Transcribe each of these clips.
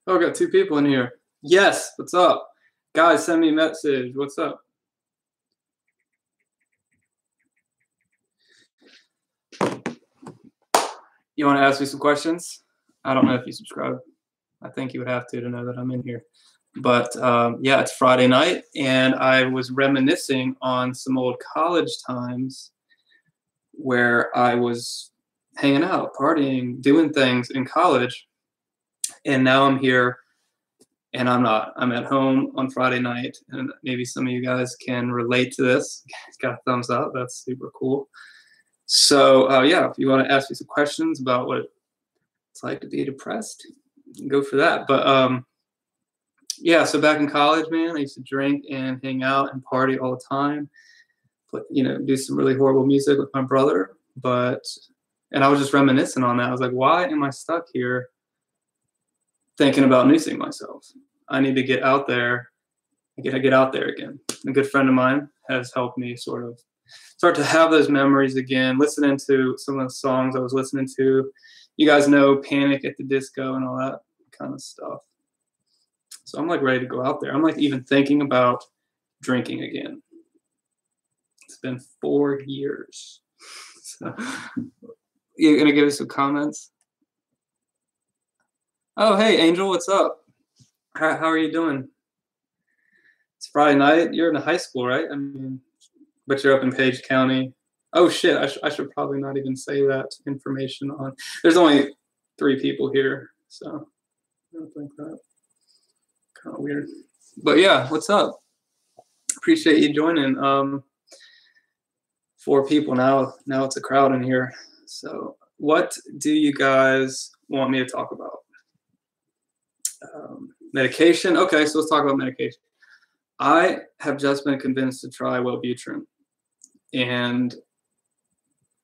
Oh, got two people in here. Yes, what's up? Guys, send me a message. What's up? You want to ask me some questions? I don't know if you subscribe. I think you would have to know that I'm in here. But yeah, it's Friday night, and I was reminiscing on some old college times where I was hanging out, partying, doing things in college. And now I'm here, and I'm not. I'm at home on Friday night, and maybe some of you guys can relate to this. Got a thumbs up. That's super cool. So yeah, if you want to ask me some questions about what it's like to be depressed, you can go for that. But yeah, so back in college, man, I used to drink and hang out and party all the time. Do some really horrible music with my brother. And I was just reminiscing on that. I was like, why am I stuck here thinking about noosing myself? I need to get out there. I gotta get out there again. A good friend of mine has helped me sort of start to have those memories again, listening to some of the songs I was listening to. You guys know Panic at the Disco and all that kind of stuff. So I'm like ready to go out there. I'm like even thinking about drinking again. It's been 4 years. So you're gonna give us some comments? Oh, hey, Angel, what's up? How are you doing? It's Friday night. You're in high school, right? I mean, but you're up in Page County. Oh shit! I should probably not even say that information on. There's only 3 people here, so I don't think that. Kind of weird. But yeah, what's up? Appreciate you joining. 4 people now. Now it's a crowd in here. So what do you guys want me to talk about? Medication. Okay, so let's talk about medication. I have just been convinced to try Wellbutrin, and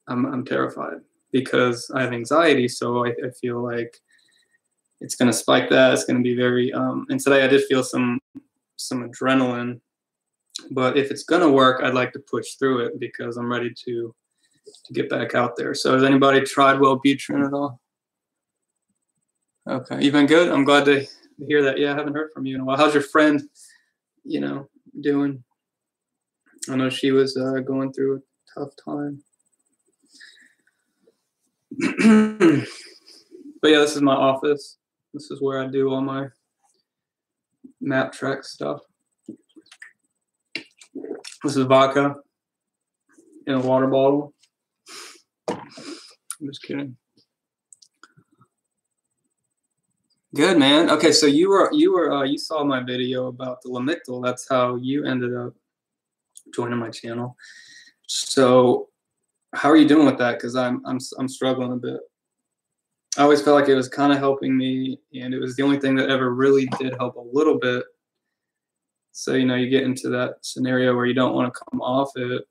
I'm terrified because I have anxiety. So I feel like it's going to spike that. It's going to be very. And today I did feel some adrenaline, but if it's going to work, I'd like to push through it because I'm ready to get back out there. So has anybody tried Wellbutrin at all? Okay, you've been good. I'm glad to hear that. Yeah, I haven't heard from you in a while. How's your friend, doing? I know she was going through a tough time. But yeah, this is my office. This is where I do all my map track stuff. This is vodka in a water bottle. I'm just kidding. Good, man. Okay, so you saw my video about the Lamictal. That's how you ended up joining my channel. So how are you doing with that? Because I'm struggling a bit. I always felt like it was kind of helping me, and it was the only thing that ever really did help a little bit. So you get into that scenario where you don't want to come off it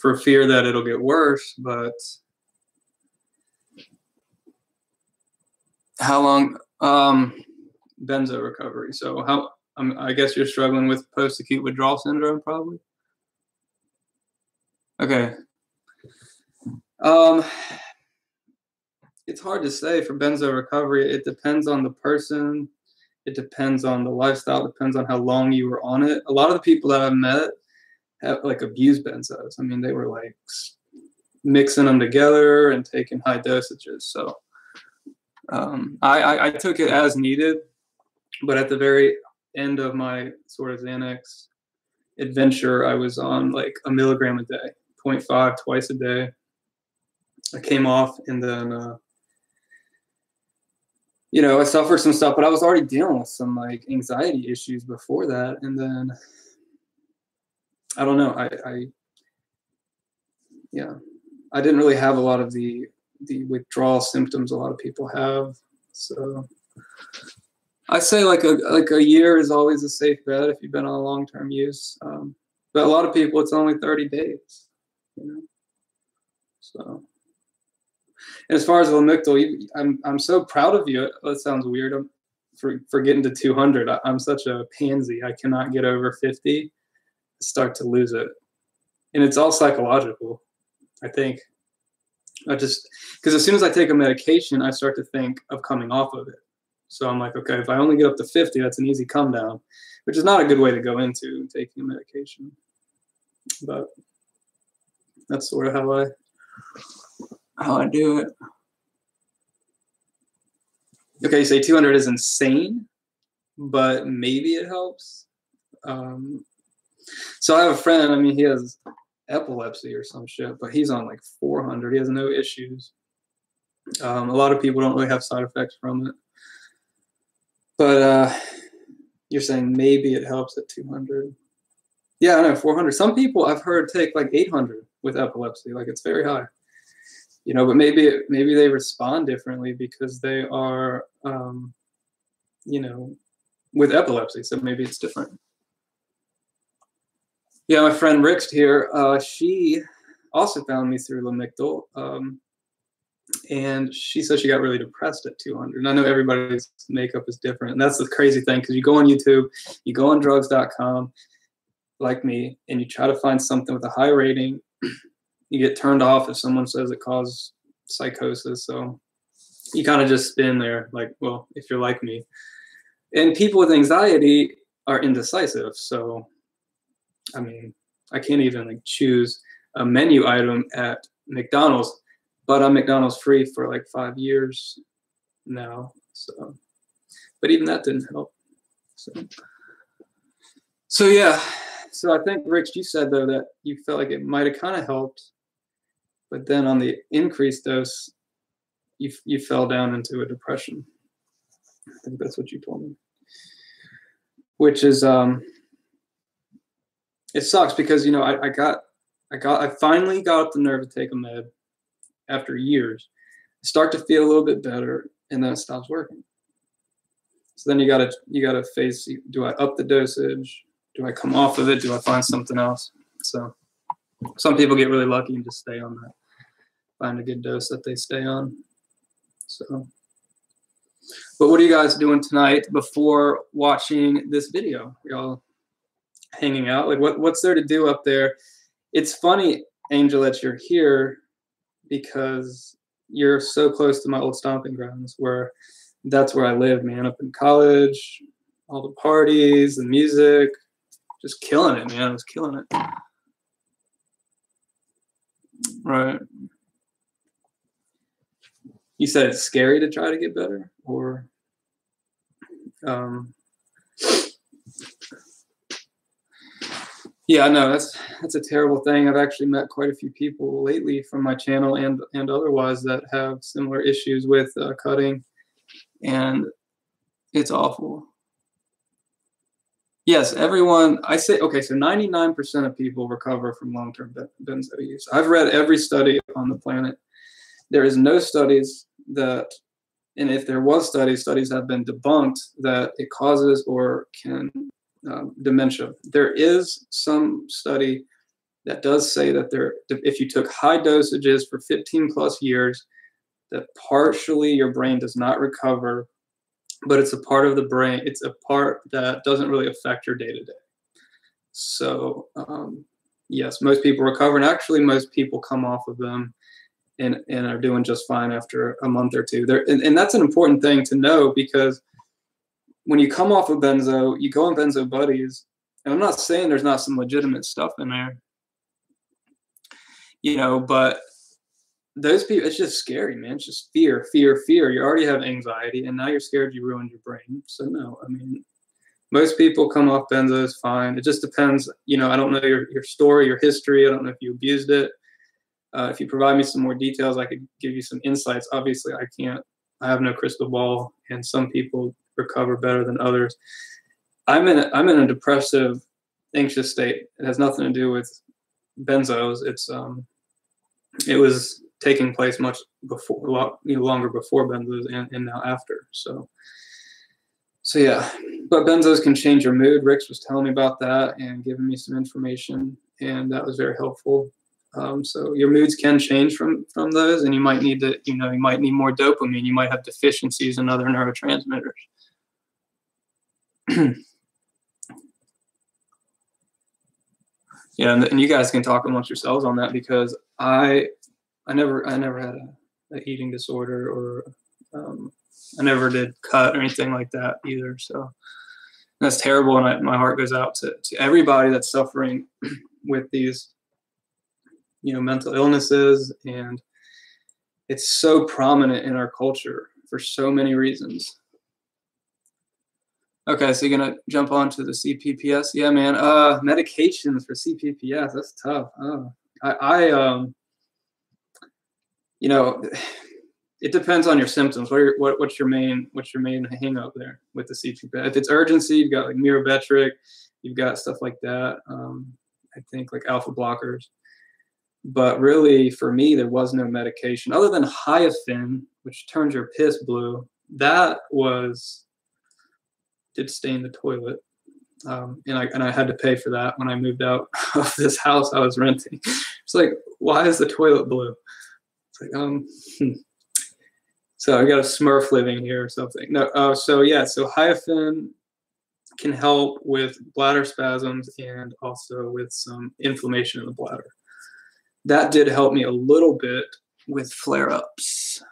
for fear that it'll get worse. But how long? Benzo recovery. So I guess you're struggling with post-acute withdrawal syndrome, probably. Okay. It's hard to say for benzo recovery. It depends on the person. It depends on the lifestyle. It depends on how long you were on it. A lot of the people that I've met have like abused benzos. I mean, they were like mixing them together and taking high dosages. So I took it as needed, but at the very end of my sort of Xanax adventure, I was on like 1 milligram a day, 0.5 twice a day. I came off, and then I suffered some stuff, but I was already dealing with some like anxiety issues before that. And then I don't know, I didn't really have a lot of the withdrawal symptoms a lot of people have. So I say like a year is always a safe bet if you've been on long-term use. But a lot of people, it's only 30 days, So. And as far as Lamictal, I'm so proud of you. That sounds weird. For getting to 200. I'm such a pansy. I cannot get over 50. Start to lose it, and it's all psychological. I think because as soon as I take a medication, I start to think of coming off of it. So I'm like, okay, if I only get up to 50, that's an easy come down, which is not a good way to go into taking a medication. But that's sort of how I do it. Okay, you say 200 is insane, but maybe it helps. So I have a friend, I mean, he has epilepsy or some shit, but he's on like 400. He has no issues. A lot of people don't really have side effects from it. But you're saying maybe it helps at 200. Yeah, I know, 400. Some people I've heard take like 800 with epilepsy, like it's very high. You know, but maybe they respond differently because they are, you know, with epilepsy. So maybe it's different. Yeah, my friend Rixt here, she also found me through Lamictal. And she said she got really depressed at 200. And I know everybody's makeup is different. And that's the crazy thing, because you go on YouTube, you go on drugs.com, like me, and you try to find something with a high rating. You get turned off if someone says it causes psychosis. So you kind of just spin there, like, well, if you're like me. And people with anxiety are indecisive. So, I mean, I can't even like choose a menu item at McDonald's, but I'm McDonald's free for like 5 years now. So, but even that didn't help. So yeah. So I think, Rich, you said though that you felt like it might have kind of helped, but then on the increased dose, you fell down into a depression. I think that's what you told me. Which is it sucks because, you know, I finally got up the nerve to take a med after years. I start to feel a little bit better, and then it stops working. So then you gotta face, do I up the dosage? Do I come off of it? Do I find something else? So some people get really lucky and just stay on that, find a good dose that they stay on. So, but what are you guys doing tonight before watching this video? Y'all hanging out? Like, what's there to do up there? It's funny, Angel, that you're here because you're so close to my old stomping grounds, where that's where I lived, man. Up in college, all the parties, the music, just killing it, man. I was killing it. Right. You said it's scary to try to get better, or yeah, no, that's a terrible thing. I've actually met quite a few people lately from my channel and otherwise that have similar issues with cutting, and it's awful. Yes, everyone. I say, okay, so 99% of people recover from long-term benzo use. I've read every study on the planet. There is no studies that, and if there was studies have been debunked that it causes or can dementia. There is some study that does say that if you took high dosages for 15 plus years, that partially your brain does not recover, but it's a part of the brain. It's a part that doesn't really affect your day-to-day. So yes, most people recover, and actually most people come off of them and are doing just fine after a month or two. And that's an important thing to know, because when you come off of benzo, you go on benzo buddies, and I'm not saying there's not some legitimate stuff in there, you know, but those people, it's just scary, man. It's just fear. You already have anxiety, and now you're scared you ruined your brain. So no, I mean, most people come off benzos fine. It just depends. You know, I don't know your story, your history. I don't know if you abused it. If you provide me some more details, I could give you some insights. Obviously, I can't. I have no crystal ball, and some people recover better than others. I'm in a depressive, anxious state. It has nothing to do with benzos. It was taking place much before, longer before benzos and now after. So yeah, but benzos can change your mood. Rix was telling me about that and giving me some information, and that was very helpful. So your moods can change from those, and you might need to, you might need more dopamine. You might have deficiencies in other neurotransmitters. Yeah, and you guys can talk amongst yourselves on that, because I never had an eating disorder or I never did cut or anything like that either. So that's terrible. And my heart goes out to everybody that's suffering with these, mental illnesses. And it's so prominent in our culture for so many reasons. Okay, so you're gonna jump onto the CPPS? Yeah, man. Medications for CPPS, that's tough. It depends on your symptoms. What's your main hang up there with the CPPS? If it's urgency, you've got like Mirabetriq, you've got stuff like that. I think like alpha blockers. But really, for me, there was no medication other than Hyafin, which turns your piss blue. That did stain the toilet. And I had to pay for that when I moved out of this house I was renting. It's like, why is the toilet blue? It's like, So I got a Smurf living here or something. No, so Hyafin can help with bladder spasms and also with some inflammation in the bladder. That did help me a little bit with flare-ups.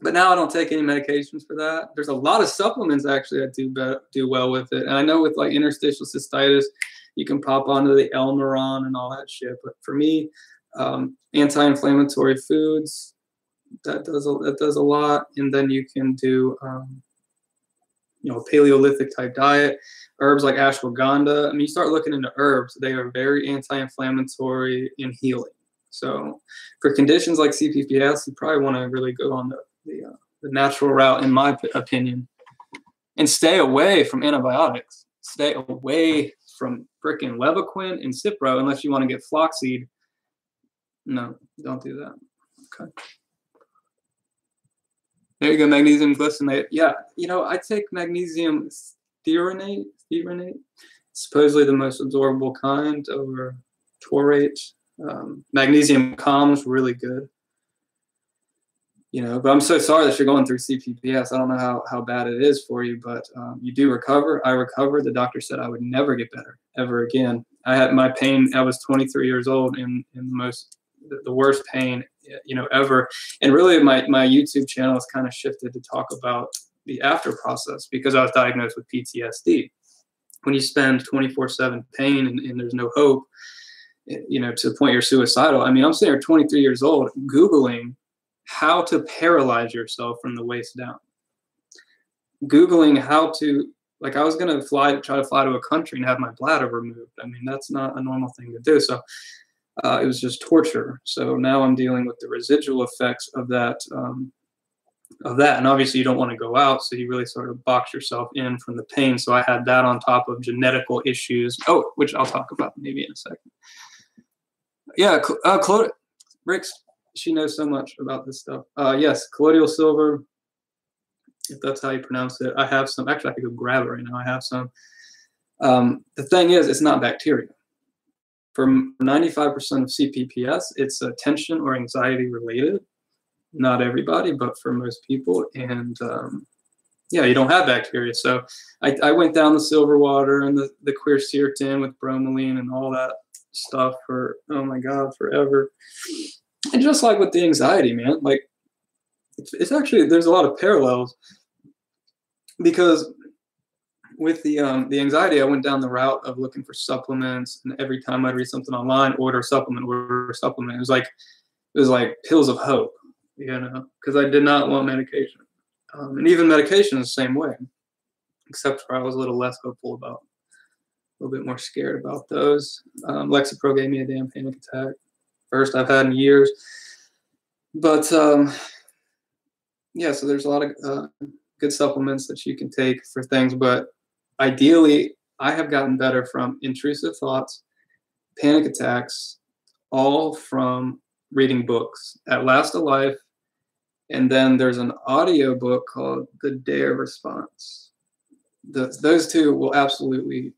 But now I don't take any medications for that. There's a lot of supplements actually that do well with it. And I know with like interstitial cystitis, you can pop onto the Elmeron and all that shit. But for me, anti-inflammatory foods, that does a lot. And then you can do Paleolithic type diet. Herbs like ashwagandha. I mean, you start looking into herbs, they are very anti-inflammatory and healing. So for conditions like CPPS, you probably want to really go on the natural route, in my opinion, and stay away from antibiotics. Stay away from freaking Levaquin and Cipro unless you want to get flaxseed. No, don't do that. Okay. There you go, magnesium glycinate. Yeah, I take magnesium threonate. Supposedly the most absorbable kind over taurate. Magnesium calms really good. But I'm so sorry that you're going through CPPS. I don't know how bad it is for you, but you do recover. I recovered. The doctor said I would never get better ever again. I had my pain. I was 23 years old in the worst pain, ever. And really my YouTube channel has kind of shifted to talk about the after process because I was diagnosed with PTSD. When you spend 24/7 pain and there's no hope, to the point you're suicidal. I mean, I'm sitting here 23 years old, Googling how to paralyze yourself from the waist down. Googling how to, like, I was going to try to fly to a country and have my bladder removed. I mean, that's not a normal thing to do. So it was just torture. So now I'm dealing with the residual effects of that. And obviously you don't want to go out, so you really sort of box yourself in from the pain. So I had that on top of genetical issues, which I'll talk about maybe in a second. Yeah, Rix, she knows so much about this stuff. Yes, colloidal silver, if that's how you pronounce it. I have some. Actually, I could go grab it right now. I have some. The thing is, it's not bacteria. For 95% of CPPS, it's tension or anxiety related. Not everybody, but for most people. And you don't have bacteria. So I went down the silver water and the quercetin with bromelain and all that stuff for, oh my God, forever. And just like with the anxiety, man, like it's actually, there's a lot of parallels because with the anxiety, I went down the route of looking for supplements, and every time I'd read something online, order a supplement. It was like pills of hope, because I did not want medication. And even medication is the same way, except for I was a little less hopeful about, a little bit more scared about those. Lexapro gave me a damn panic attack. First I've had in years. But so there's a lot of good supplements that you can take for things, but ideally I have gotten better from intrusive thoughts, panic attacks, all from reading books. At Last of Life, and then there's an audio book called The Dare Response. Those two will absolutely,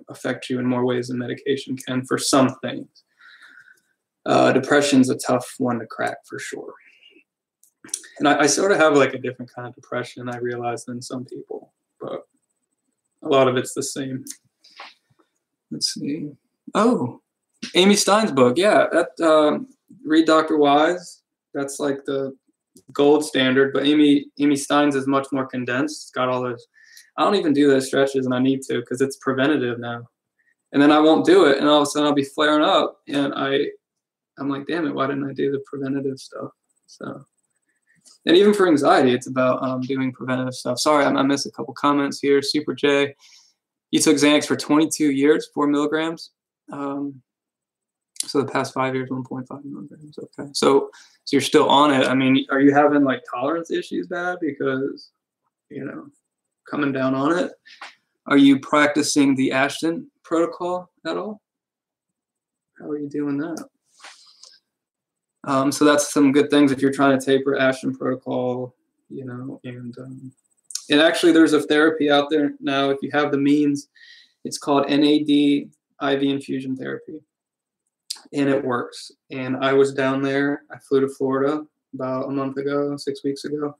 affect you in more ways than medication can for some things. Depression's a tough one to crack for sure. And I sort of have like a different kind of depression, I realize, than some people, but a lot of it's the same. Let's see. Oh, Amy Stein's book. Yeah, read Dr. Wise. That's like the gold standard, but Amy Stein's is much more condensed. It's got all those. I don't even do those stretches, and I need to because it's preventative now. And then I won't do it, and all of a sudden I'll be flaring up, and I'm like, damn it, why didn't I do the preventative stuff? So, and even for anxiety, it's about doing preventative stuff. Sorry, I missed a couple comments here. Super J, you took Xanax for 22 years, 4 milligrams. So the past 5 years, 1.5 milligrams. Okay, so you're still on it. I mean, are you having like tolerance issues bad because, coming down on it? Are you practicing the Ashton protocol at all? How are you doing that? So that's some good things if you're trying to taper Ashton protocol, and actually there's a therapy out there now. If you have the means, it's called NAD IV infusion therapy, and it works. And I was down there. I flew to Florida about a month ago, 6 weeks ago.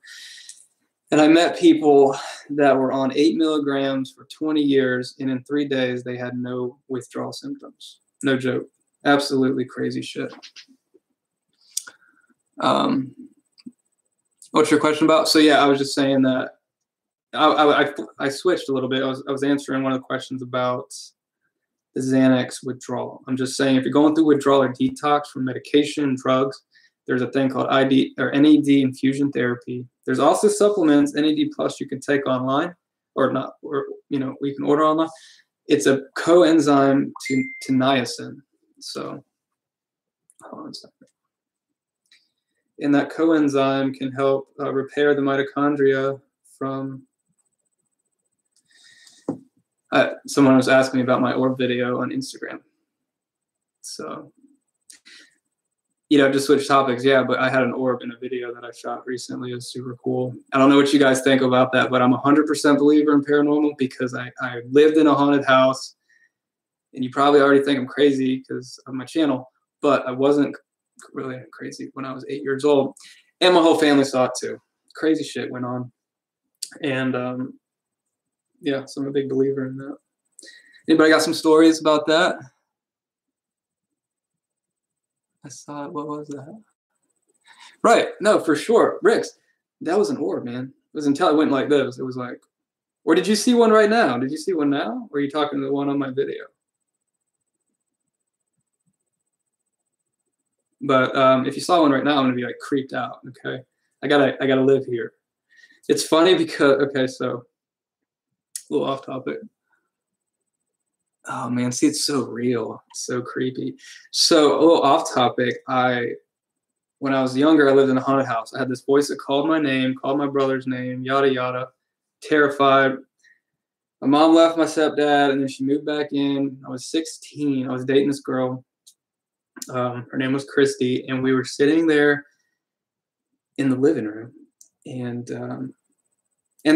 And I met people that were on 8 milligrams for 20 years, and in 3 days, they had no withdrawal symptoms. No joke. Absolutely crazy shit. What's your question about? So yeah, I was just saying that I switched a little bit. I was answering one of the questions about the Xanax withdrawal. I'm just saying if you're going through withdrawal or detox from medication, drugs, there's a thing called NAD infusion therapy. There's also supplements, NAD Plus, you can take online or not, or we can order online. It's a coenzyme to niacin. So hold on a second. And that coenzyme can help repair the mitochondria from. Someone was asking me about my orb video on Instagram. So, just switch topics. Yeah, but I had an orb in a video that I shot recently. It was super cool. I don't know what you guys think about that, but I'm 100% believer in paranormal because I lived in a haunted house. And you probably already think I'm crazy because of my channel, but I wasn't really crazy when I was 8 years old. And my whole family saw it too. Crazy shit went on. And yeah, so I'm a big believer in that. Anybody got some stories about that? I saw it. What was that? Right. No, for sure. Ricks, that was an orb, man. It was until it went like this. It was like, or did you see one right now? Did you see one now? Or are you talking to the one on my video? But if you saw one right now, I'm gonna be like creeped out. Okay, I gotta live here. It's funny because so a little off topic. Oh man, see, it's so real, it's so creepy. So a little off topic. When I was younger, I lived in a haunted house. I had this voice that called my name, called my brother's name, yada yada. Terrified. My mom left my stepdad, and then she moved back in. I was 16. I was dating this girl. Her name was Christy, and we were sitting there in the living room, and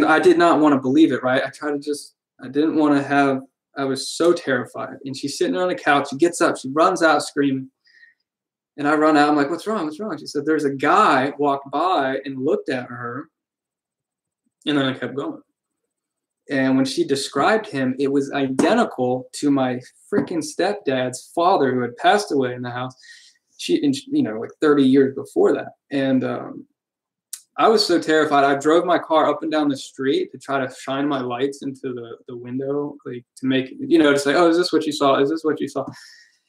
I did not want to believe it, right? I didn't want to have, I was so terrified. And she's sitting there on the couch. She gets up, she runs out screaming, and I run out. I'm like, what's wrong? What's wrong? She said, there's a guy walked by and looked at her, and then I kept going. And when she described him, it was identical to my freaking stepdad's father who had passed away in the house. Like 30 years before that. And I was so terrified. I drove my car up and down the street to try to shine my lights into the window, like to make, to say, oh, is this what you saw? Is this what you saw?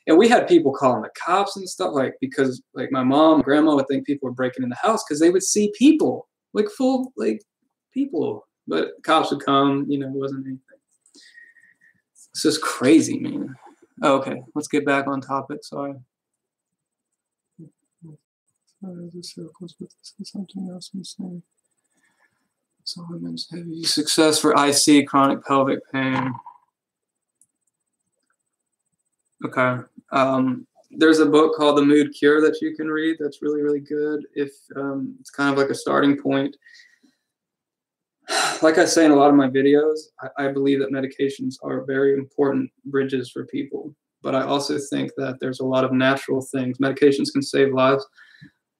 And we had people calling the cops and stuff, like, because like my mom, grandma would think people were breaking in the house because they would see people, like full, like people. But cops would come, it wasn't anything. It's just crazy, man. Oh, okay, let's get back on topic. Sorry. The circles, but this is something else I'm saying. Solomon's heavy success for IC, chronic pelvic pain. Okay. There's a book called The Mood Cure that you can read. That's really, really good. If it's kind of like a starting point. Like I say in a lot of my videos, I believe that medications are very important bridges for people. But I also think that there's a lot of natural things. Medications can save lives,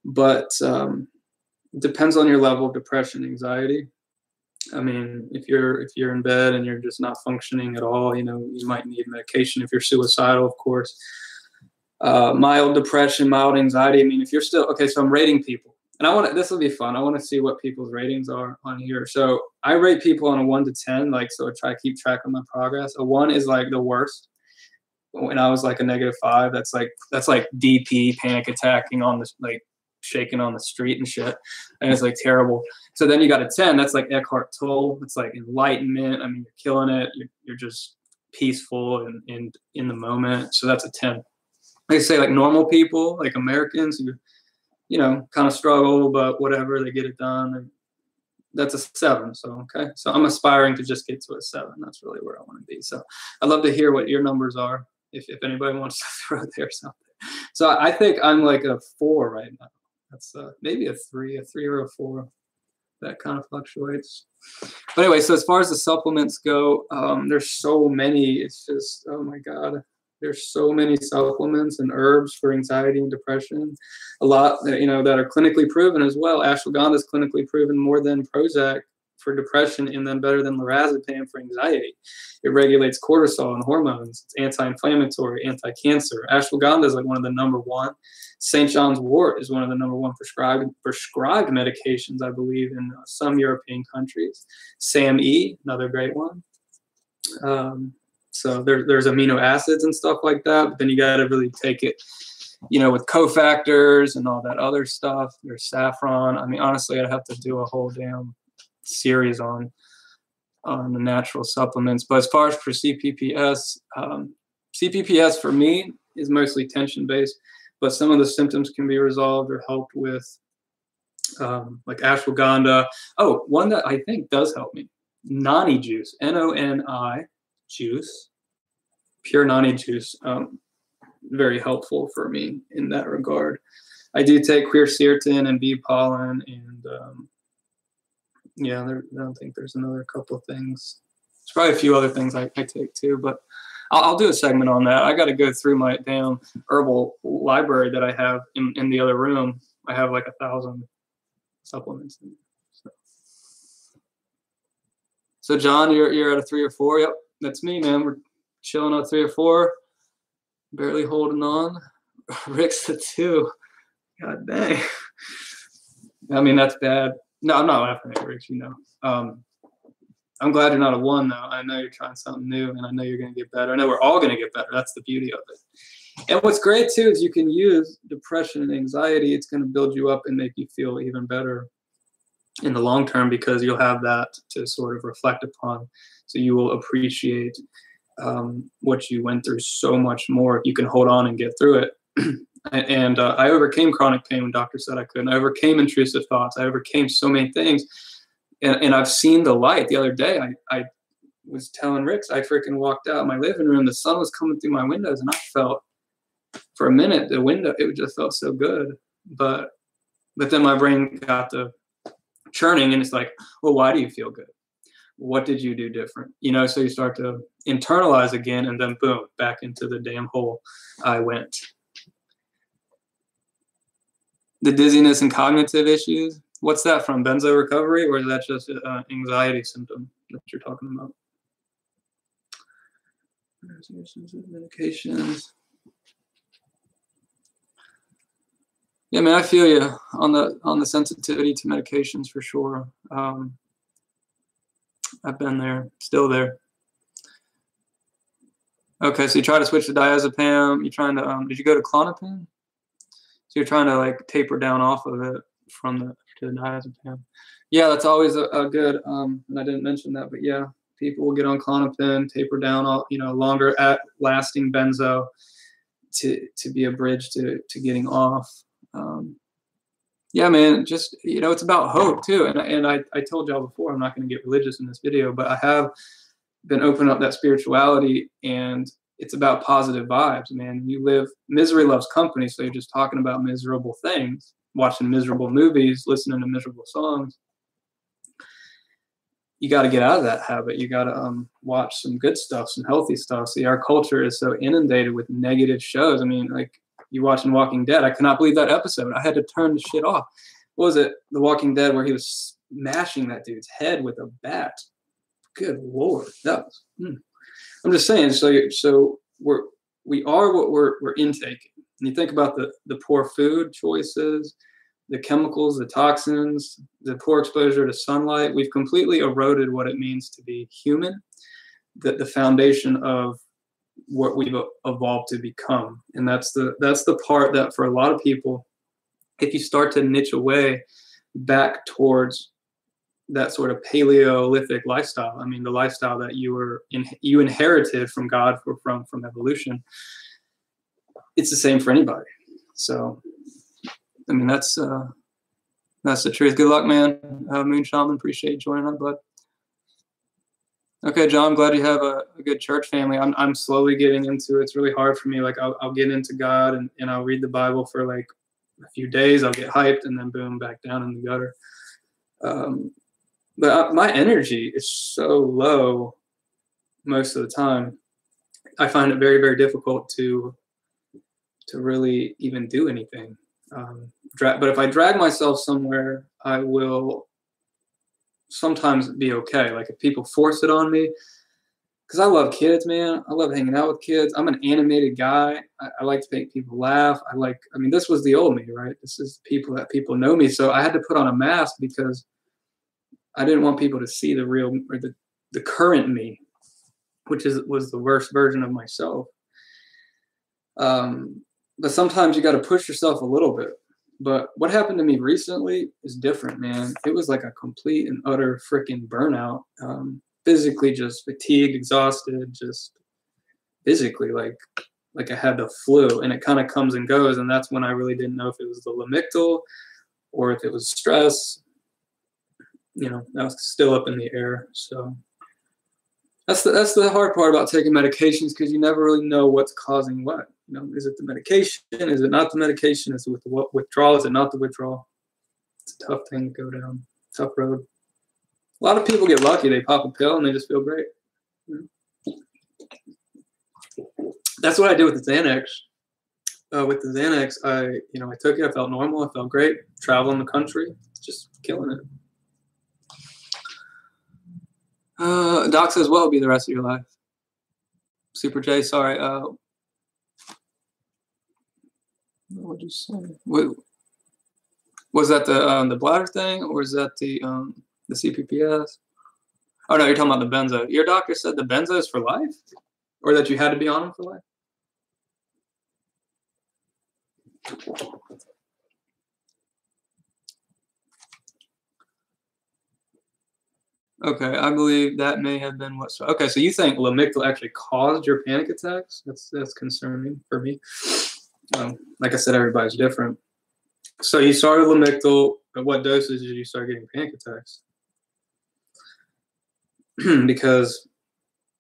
but it depends on your level of depression, anxiety. I mean, if you're in bed and you're just not functioning at all, you might need medication. If you're suicidal, of course. mild depression, mild anxiety. I mean, if you're still okay, so I'm rating people, and this will be fun. I want to see what people's ratings are on here. So I rate people on a 1 to 10, like, so I try to keep track of my progress. A 1 is like the worst. When I was like a -5, that's like DP, panic attacking on the, like, shaking on the street and shit, and it's like terrible. So then you got a 10, that's like Eckhart Tolle. It's like enlightenment. I mean, you're killing it. You're just peaceful and in the moment. So that's a 10. They say like normal people, like Americans who, kind of struggle, but whatever, they get it done. And that's a 7. So, okay. So I'm aspiring to just get to a 7. That's really where I want to be. So I'd love to hear what your numbers are if anybody wants to throw there something. So I think I'm like a 4 right now. That's maybe a 3 or a 4. That kind of fluctuates. But anyway, so as far as the supplements go, there's so many. It's just, oh my God. There's so many supplements and herbs for anxiety and depression. A lot, that are clinically proven as well. Ashwagandha is clinically proven more than Prozac for depression, and then better than lorazepam for anxiety. It regulates cortisol and hormones. It's anti-inflammatory, anti-cancer. Ashwagandha is like one of the #1. St. John's wort is one of the #1 prescribed medications, I believe, in some European countries. SAMe, another great one. So there's amino acids and stuff like that, but then you got to really take it, with cofactors and all that other stuff. There's saffron. I mean, honestly, I'd have to do a whole damn series on the natural supplements. But as far as for CPPS, CPPS for me is mostly tension-based, but some of the symptoms can be resolved or helped with like ashwagandha. Oh, one that I think does help me, noni juice, NONI juice, pure noni juice, very helpful for me in that regard. I do take quercetin and bee pollen, and I don't think there's another couple of things. There's probably a few other things I take too, but I'll do a segment on that. I got to go through my damn herbal library that I have in the other room. I have like 1,000 supplements in there. So John, you're at a 3 or 4. Yep, that's me, man. We're chilling at 3 or 4, barely holding on. Rick's a 2. God dang. I mean, that's bad. No, I'm not laughing at Rick, I'm glad you're not a 1, though. I know you're trying something new, and I know you're going to get better. I know we're all going to get better. That's the beauty of it. And what's great, too, is you can use depression and anxiety. It's going to build you up and make you feel even better in the long term, because you'll have that to sort of reflect upon. So you will appreciate what you went through so much more if you can hold on and get through it. And I overcame chronic pain when doctors said I couldn't. I overcame intrusive thoughts. I overcame so many things. And I've seen the light. The other day, I was telling Rick, I freaking walked out of my living room. The sun was coming through my windows, and I felt, for a minute, the window, it just felt so good. But then my brain got to churning, and it's like, well, why do you feel good? What did you do different? So you start to internalize again, and then boom, back into the damn hole I went. The dizziness and cognitive issues. What's that from? Benzo recovery, or is that just an anxiety symptom that you're talking about? Medications. Yeah, man, I feel you on the sensitivity to medications for sure. I've been there, still there. Okay, so you try to switch to diazepam. You're trying to. Did you go to Klonopin? So you're trying to like taper down off of it to the diazepam. Yeah, that's always a good. And I didn't mention that, but yeah, people will get on Klonopin, taper down all longer lasting benzo to be a bridge to getting off. Yeah, man, just it's about hope too. And I told y'all before, I'm not going to get religious in this video, but I have been opening up that spirituality, and it's about positive vibes, man. Misery loves company, so you're just talking about miserable things, watching miserable movies, listening to miserable songs. You got to get out of that habit. You got to watch some good stuff, some healthy stuff. See, our culture is so inundated with negative shows. I mean, like, you watching Walking Dead. I cannot believe that episode. I had to turn the shit off. What was it? The Walking Dead, where he was smashing that dude's head with a bat. Good Lord. That was, I'm just saying, so we are what we're intaking. And you think about the poor food choices, the chemicals, the toxins, the poor exposure to sunlight. We've completely eroded what it means to be human, the foundation of what we've evolved to become. And that's the part that for a lot of people, if you start to niche away back towards that sort of Paleolithic lifestyle, I mean, the lifestyle that you inherited from God from evolution, it's the same for anybody. So, I mean, that's the truth. Good luck, man. Moon Shaman, appreciate you joining us, bud. Okay, John, I'm glad you have a good church family. I'm slowly getting into it. It's really hard for me. Like I'll get into God and I'll read the Bible for like a few days. I'll get hyped and then boom, back down in the gutter. But my energy is so low most of the time. I find it very, very difficult to really even do anything. But if I drag myself somewhere, I will sometimes be okay. Like if people force it on me, because I love kids, man. I love hanging out with kids. I'm an animated guy. I like to make people laugh. I mean, this was the old me, right? This is people know me. So I had to put on a mask because I didn't want people to see the real or the current me, which was the worst version of myself. But sometimes you got to push yourself a little bit. But what happened to me recently is different, man. It was like a complete and utter freaking burnout. Physically just fatigued, exhausted, just physically like I had the flu, and it kind of comes and goes. And that's when I really didn't know if it was the Lamictal or if it was stress. You know, that was still up in the air. So that's the hard part about taking medications, because you never really know what's causing what. You know, is it the medication? Is it not the medication? Is it with the withdrawal? Is it not the withdrawal? It's a tough thing to go down. Tough road. A lot of people get lucky. They pop a pill and they just feel great. That's what I did with the Xanax. With the Xanax, I took it. I felt normal. I felt great. Traveling the country, just killing it. Doc says, what will be the rest of your life? Super J, sorry. What did you say? Was that the bladder thing, or is that the CPPS? Oh no, you're talking about the benzo. Your doctor said the benzo is for life, or that you had to be on them for life. Okay, I believe that may have been what. Okay, so you think Lamictal actually caused your panic attacks? That's concerning for me. Like I said, everybody's different. So you started Lamictal. At what doses did you start getting panic attacks? Because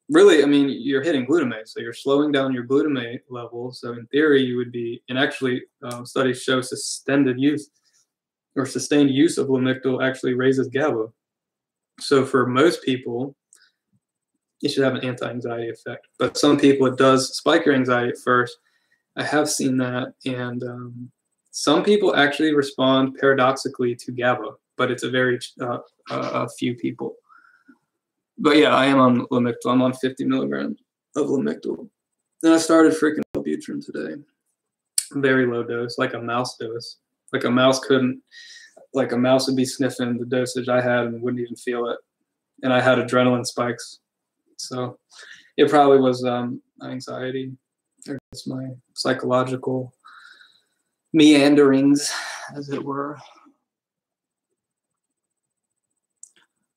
really, I mean, you're hitting glutamate, so you're slowing down your glutamate level. So in theory, you would be, and actually studies show sustained use of Lamictal actually raises GABA. So for most people, it should have an anti-anxiety effect. But some people, it does spike your anxiety at first. I have seen that. And some people actually respond paradoxically to GABA, but it's a very few people. But yeah, I am on Lamictal. I'm on 50 milligrams of Lamictal. And I started freaking Wellbutrin today. Very low dose, like a mouse dose. Like a mouse would be sniffing the dosage I had and wouldn't even feel it. And I had adrenaline spikes. So it probably was anxiety, or just my psychological meanderings, as it were.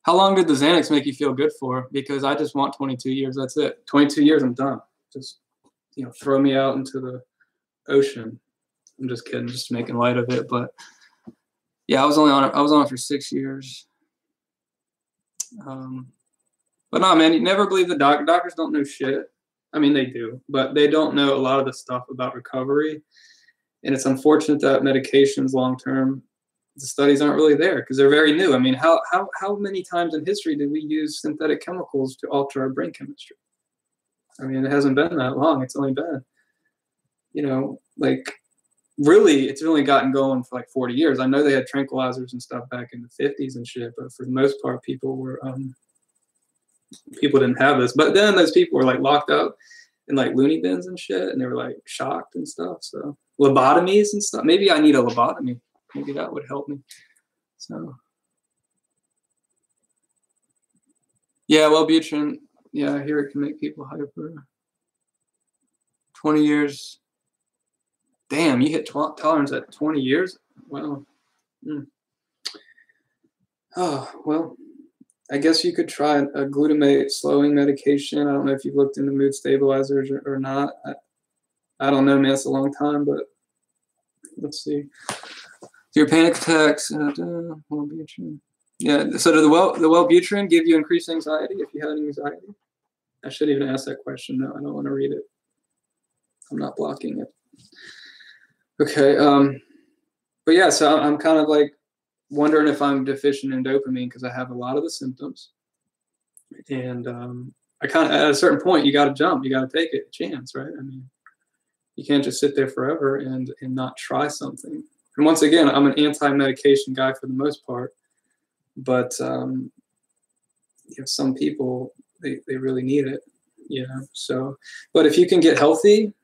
How long did the Xanax make you feel good for? Because I just want 22 years. That's it. 22 years, I'm done. Just, throw me out into the ocean. I'm just kidding, just making light of it. But yeah, I was on it for 6 years. But no, man, you never believe the doctor. Doctors don't know shit. I mean, they do, but they don't know a lot of the stuff about recovery. And it's unfortunate that medications long-term, the studies aren't really there because they're very new. I mean, how many times in history did we use synthetic chemicals to alter our brain chemistry? I mean, it hasn't been that long. It's only been, really, it's only gotten going for like 40 years. I know they had tranquilizers and stuff back in the 50s and shit, but for the most part, people didn't have this. But then those people were like locked up in like loony bins and shit, and they were like shocked and stuff. So lobotomies and stuff. Maybe I need a lobotomy. Maybe that would help me. So, yeah, Wellbutrin. Yeah, I hear it can make people hyper. 20 years. Damn, you hit tolerance at 20 years? Wow. Oh, well, I guess you could try a glutamate slowing medication. I don't know if you've looked into mood stabilizers or not. I don't know, man. It's a long time, but let's see. Your panic attacks. Wellbutrin. Yeah. So did the Wellbutrin give you increased anxiety if you had anxiety? I should even ask that question. No, I don't want to read it. I'm not blocking it. Okay. But yeah, so I'm kind of like wondering if I'm deficient in dopamine because I have a lot of the symptoms. And I kind of, at a certain point, you got to jump. You got to take it, chance, right? I mean, you can't just sit there forever and not try something. And once again, I'm an anti-medication guy for the most part. But you know, some people, they really need it, you know. So, but if you can get healthy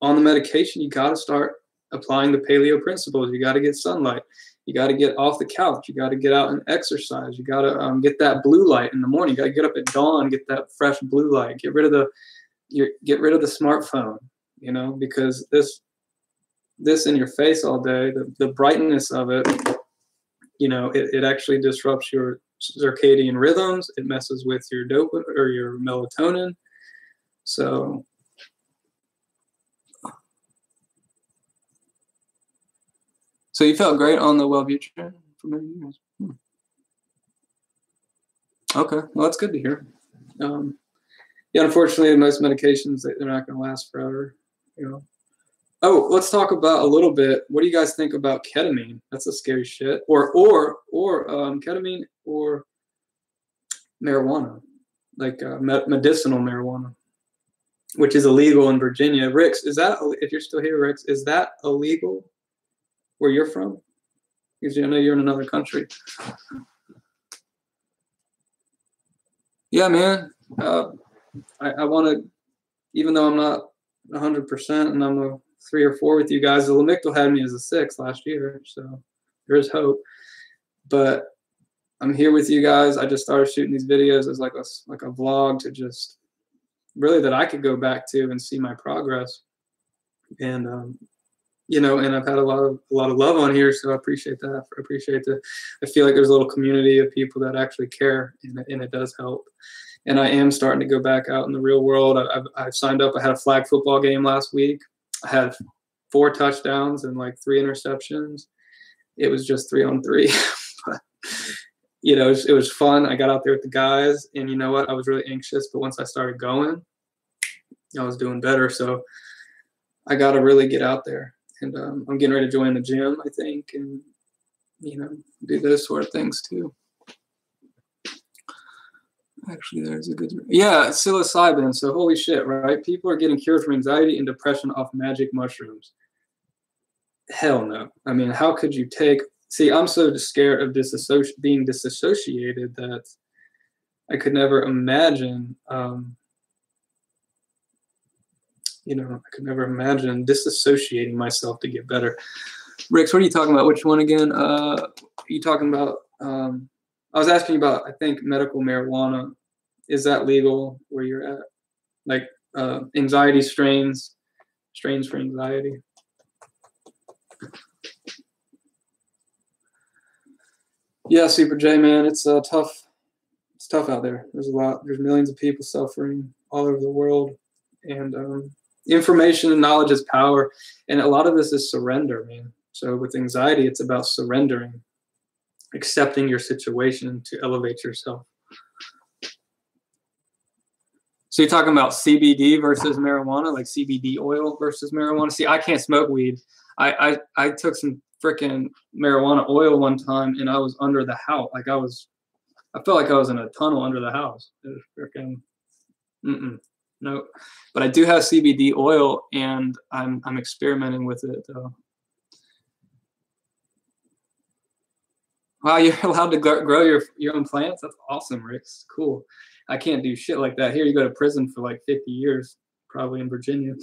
on the medication, you got to start applying the paleo principles. You got to get sunlight. You got to get off the couch. You got to get out and exercise. You got to get that blue light in the morning. You got to get up at dawn, get that fresh blue light. Get rid of the smartphone, you know, because this in your face all day, the brightness of it, you know, it actually disrupts your circadian rhythms. It messes with your dopamine or your melatonin. So you felt great on the Wellbutrin for many years. Okay, well, that's good to hear. Yeah, unfortunately, most medications, they're not going to last forever, you know. Oh, let's talk about a little bit. What do you guys think about ketamine? That's a scary shit. Or ketamine or marijuana, like medicinal marijuana, which is illegal in Virginia. Rix, is that, if you're still here, Rix, is that illegal where you're from? Because I know you're in another country. Yeah, man. I want to, even though I'm not 100% and I'm a 3 or 4 with you guys, the Lamictal had me as a 6 last year, so there's hope. But I'm here with you guys. I just started shooting these videos as like a vlog to just really that I could go back to and see my progress. And you know, and I've had a lot of love on here, so I appreciate that. I feel like there's a little community of people that actually care, and it does help. And I am starting to go back out in the real world. I've signed up. I had a flag football game last week. I had 4 touchdowns and like 3 interceptions. It was just 3-on-3. But, you know, it was fun. I got out there with the guys, and you know what? I was really anxious, but once I started going, I was doing better. So I got to really get out there. And I'm getting ready to join the gym, I think, and, you know, do those sort of things too. Actually, there's a good, yeah, psilocybin. So holy shit, right? People are getting cured from anxiety and depression off magic mushrooms. Hell no. I mean, how could you see, I'm so scared of being disassociated that I could never imagine, you know, I could never imagine disassociating myself to get better. Rix, what are you talking about? Which one again? Are you talking about, I was asking about, I think, medical marijuana. Is that legal where you're at? Like anxiety strains for anxiety. Yeah, Super J, man, it's tough. It's tough out there. There's millions of people suffering all over the world. And information and knowledge is power. And a lot of this is surrender, man. So with anxiety, it's about surrendering, accepting your situation to elevate yourself. So you're talking about CBD versus marijuana, like CBD oil versus marijuana? See, I can't smoke weed. I took some freaking marijuana oil one time, and I was under the house. Like I felt like I was in a tunnel under the house. It was freaking, no. But I do have CBD oil, and I'm experimenting with it though. Wow, you're allowed to grow your own plants? That's awesome, Rick. Cool. I can't do shit like that. Here you go to prison for like 50 years, probably in Virginia.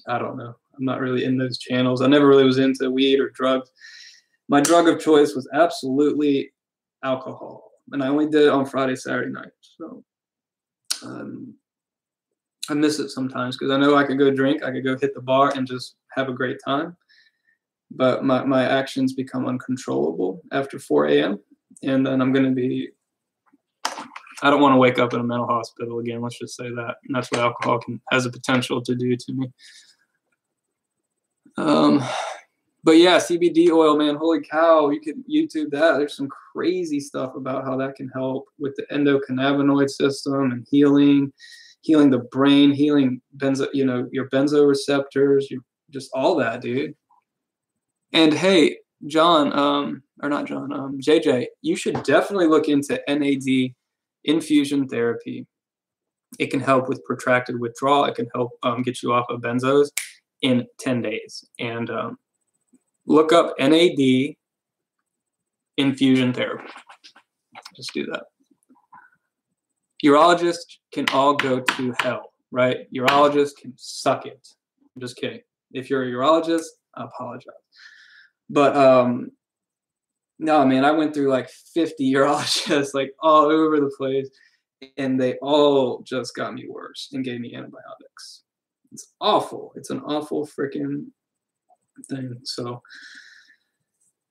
I don't know. I'm not really in those channels. I never really was into weed or drugs. My drug of choice was absolutely alcohol, and I only did it on Friday, Saturday night. So I miss it sometimes because I know I could go drink, I could go hit the bar and just have a great time. But my actions become uncontrollable after 4 a.m. And then I'm going to be, I don't want to wake up in a mental hospital again. Let's just say that. And that's what alcohol has the potential to do to me. But yeah, CBD oil, man, holy cow. You can YouTube that. There's some crazy stuff about how that can help with the endocannabinoid system and healing the brain, healing your benzo receptors, just all that, dude. And hey, John, or not John, JJ, you should definitely look into NAD infusion therapy. It can help with protracted withdrawal. It can help get you off of benzos in 10 days. And look up NAD infusion therapy. Just do that. Urologists can all go to hell, right? Urologists can suck it. I'm just kidding. If you're a urologist, I apologize. But no, man, I went through like 50 urologists, like all over the place, and they all just got me worse and gave me antibiotics. It's awful. It's an awful freaking thing. So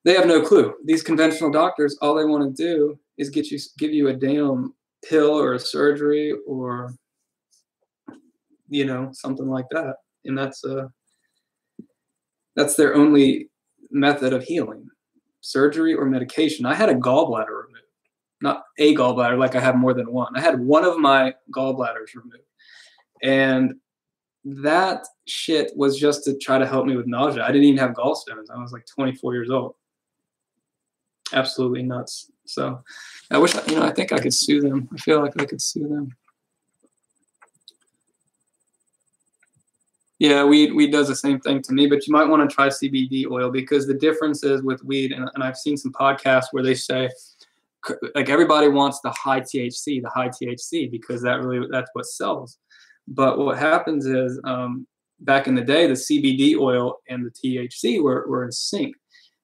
they have no clue. These conventional doctors, all they want to do is give you a damn pill or a surgery or something like that, and that's their only method of healing: surgery or medication. I had a gallbladder removed, not a gallbladder, like I have more than one. I had one of my gallbladders removed, and that shit was just to try to help me with nausea. I didn't even have gallstones. I was like 24 years old. Absolutely nuts. So I wish, I think I could sue them. I feel like I could sue them. Yeah, weed does the same thing to me, but you might want to try CBD oil because the difference is with weed, and I've seen some podcasts where they say, like, everybody wants the high THC because that's what sells. But what happens is back in the day, the CBD oil and the THC were in sync.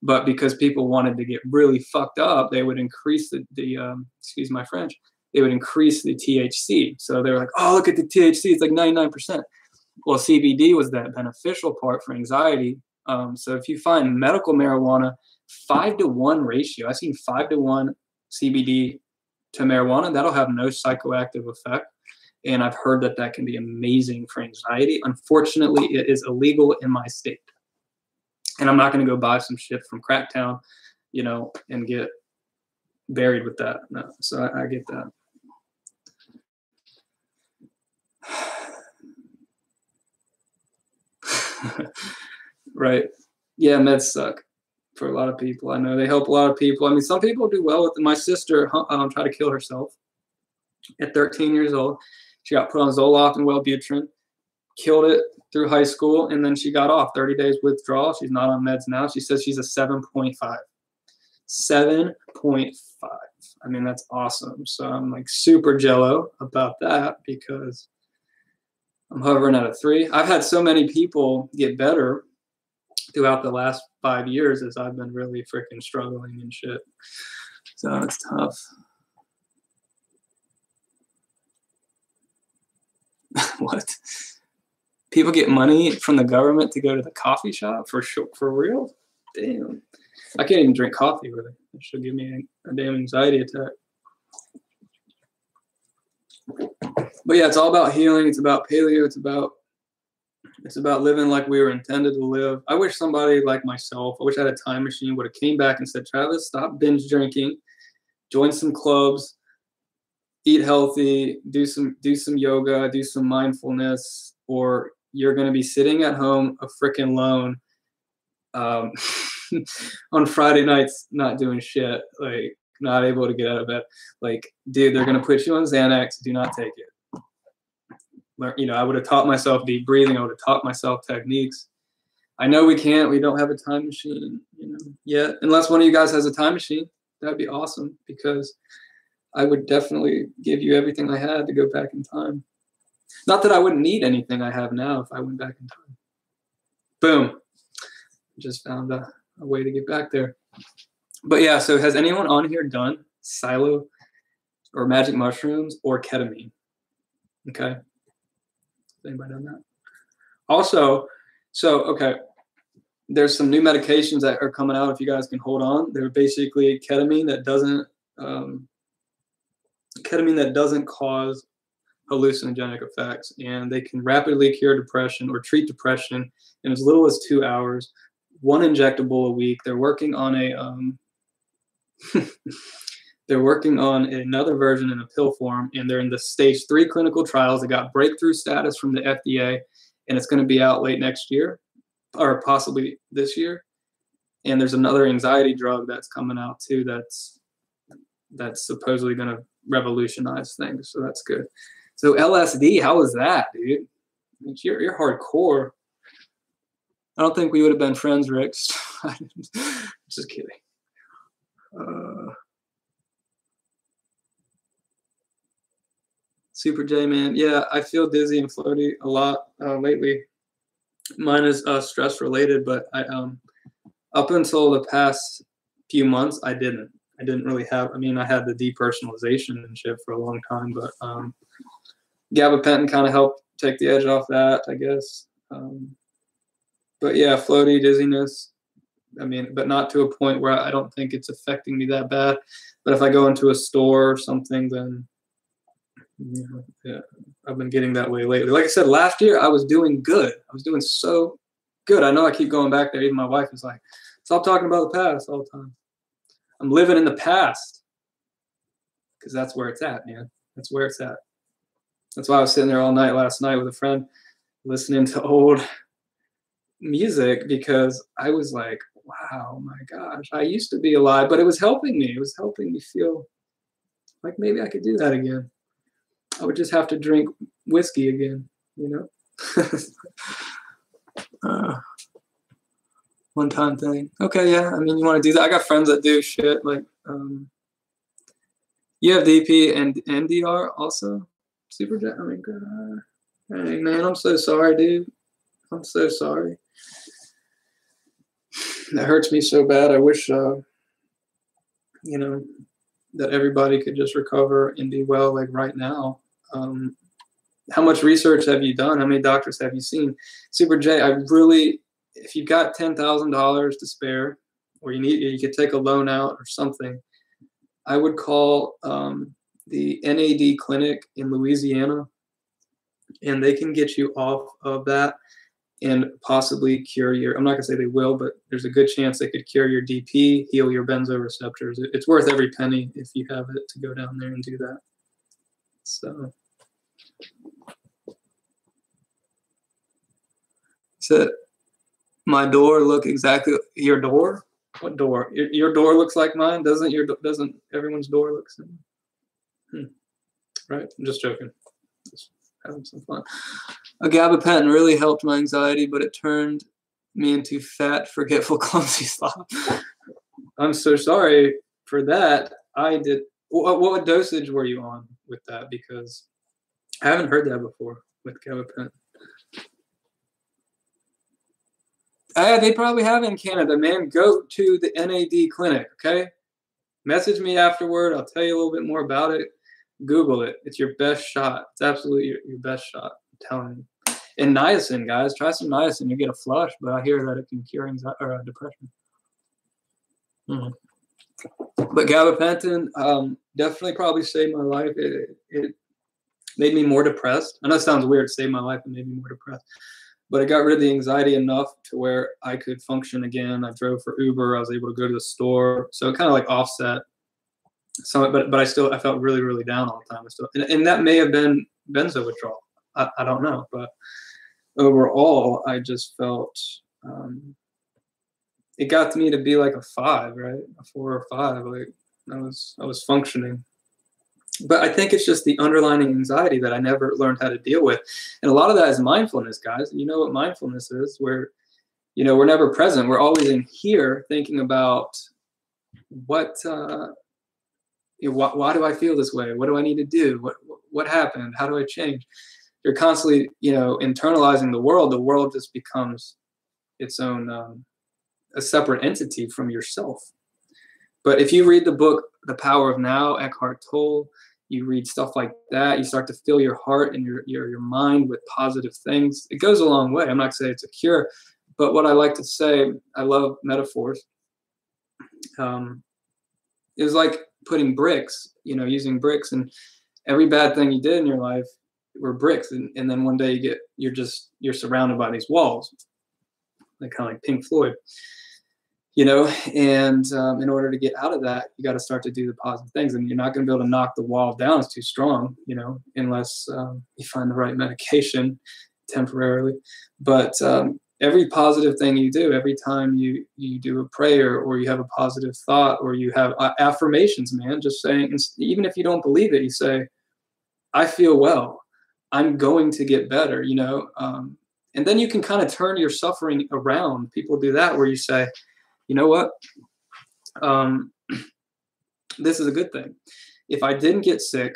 But because people wanted to get really fucked up, they would increase excuse my French, they would increase the THC. So they were like, oh, look at the THC, it's like 99%. Well, CBD was that beneficial part for anxiety. So if you find medical marijuana, 5-to-1 ratio, I've seen 5-to-1 CBD to marijuana, that'll have no psychoactive effect. And I've heard that can be amazing for anxiety. Unfortunately, it is illegal in my state. And I'm not going to go buy some shit from Cracktown, and get buried with that. No, so I get that. Right. Yeah, meds suck for a lot of people. I know they help a lot of people. I mean, some people do well with them. My sister tried to kill herself at 13 years old. She got put on Zoloft and Wellbutrin, killed it through high school, and then she got off 30 days withdrawal. She's not on meds now. She says she's a 7.5. 7.5. I mean, that's awesome. So I'm like super jello about that because I'm hovering at a 3. I've had so many people get better throughout the last 5 years as I've been really freaking struggling and shit. So it's tough. What? People get money from the government to go to the coffee shop for real? Damn. I can't even drink coffee, really. It should give me a damn anxiety attack. But yeah, it's all about healing. It's about paleo. It's about living like we were intended to live. I wish somebody like myself, I wish I had a time machine, would have came back and said, Travis, stop binge drinking, join some clubs, eat healthy, do some yoga, do some mindfulness, or you're going to be sitting at home a freaking lone on Friday nights, not doing shit, like not able to get out of bed. Like, dude, they're going to put you on Xanax. Do not take it. I would have taught myself deep breathing. I would have taught myself techniques. I know we don't have a time machine, yet. Unless one of you guys has a time machine, that'd be awesome because I would definitely give you everything I had to go back in time. Not that I wouldn't need anything I have now if I went back in time. Boom. Just found a way to get back there. But yeah, so has anyone on here done psilo or magic mushrooms or ketamine? Okay. Has anybody done that? Also, so, okay, there's some new medications that are coming out if you guys can hold on. They're basically ketamine that doesn't cause hallucinogenic effects, and they can rapidly cure depression or treat depression in as little as 2 hours, one injectable a week. They're working on they're working on another version in a pill form, and they're in the stage 3 clinical trials. They got breakthrough status from the FDA, and it's going to be out late next year or possibly this year. And there's another anxiety drug that's coming out too that's supposedly going to revolutionize things. So that's good. So LSD, how was that, dude? You're hardcore. I don't think we would have been friends, Rick. Just kidding. Super J, man. Yeah, I feel dizzy and floaty a lot lately. Mine is stress related, but I up until the past few months, I didn't really have. I mean, I had the depersonalization and shit for a long time, but gabapentin kind of helped take the edge off that, I guess. But yeah, floaty, dizziness. I mean, but not to a point where I don't think it's affecting me that bad. But if I go into a store or something, then yeah, I've been getting that way lately. Like I said, last year I was doing good. I was doing so good. I know I keep going back there. Even my wife is like, stop talking about the past all the time. I'm living in the past because that's where it's at, man. That's where it's at. That's why I was sitting there all night last night with a friend listening to old music, because I was like, wow, my gosh, I used to be alive, but it was helping me. It was helping me feel like maybe I could do that again. I would just have to drink whiskey again, you know? One-time thing. Okay, yeah. I mean, you want to do that? I got friends that do shit like you have DP and NDR also. Super Jet. I mean, God. Hey, man, I'm so sorry, dude. I'm so sorry. That hurts me so bad. I wish, you know, that everybody could just recover and be well, like right now. How much research have you done? How many doctors have you seen? Super J, I really, if you've got $10,000 to spare, or you could take a loan out or something, I would call the NAD clinic in Louisiana, and they can get you off of that and possibly cure your, I'm not going to say they will, but there's a good chance they could cure your DP, heal your benzo receptors. It's worth every penny if you have it to go down there and do that. So my door look exactly your door? What door? Your door looks like mine? Doesn't everyone's door look similar? Right? I'm just joking. Just having some fun. A gabapentin really helped my anxiety, but it turned me into fat, forgetful, clumsy slob. I'm so sorry for that. I did. What dosage were you on with that? Because I haven't heard that before with gabapentin. They probably have it in Canada, man. Go to the NAD clinic, okay? Message me afterward. I'll tell you a little bit more about it. Google it. It's your best shot. It's absolutely your best shot. I'm telling you. And niacin, guys. Try some niacin. You get a flush, but I hear that it can cure anxiety or depression. But gabapentin definitely probably saved my life. It made me more depressed. I know it sounds weird, saved my life and made me more depressed. But it got rid of the anxiety enough to where I could function again. I drove for Uber. I was able to go to the store. So it kind of like offset some, but I felt really, really down all the time. And that may have been benzo withdrawal. I don't know. But overall, I just felt it got me to be like a 5, right? A 4 or 5. Like I was functioning. But I think it's just the underlying anxiety that I never learned how to deal with. And a lot of that is mindfulness, guys. You know what mindfulness is? Where, we're never present. We're always in here thinking about why do I feel this way? What do I need to do? What happened? How do I change? You're constantly, internalizing the world. The world just becomes its own a separate entity from yourself. But if you read the book The Power of Now, Eckhart Tolle, you read stuff like that, you start to fill your heart and your mind with positive things. It goes a long way. I'm not saying it's a cure, but what I like to say, I love metaphors. It was like putting bricks, using bricks, and every bad thing you did in your life were bricks. And then one day you're surrounded by these walls, like kind of like Pink Floyd. And in order to get out of that, you got to start to do the positive things, and you're not going to be able to knock the wall down. It's too strong, unless you find the right medication temporarily. But every positive thing you do, every time you do a prayer, or you have a positive thought, or you have affirmations, man, just saying, even if you don't believe it, you say, I feel well, I'm going to get better, and then you can kind of turn your suffering around. People do that, where you say, you know what? This is a good thing. If I didn't get sick,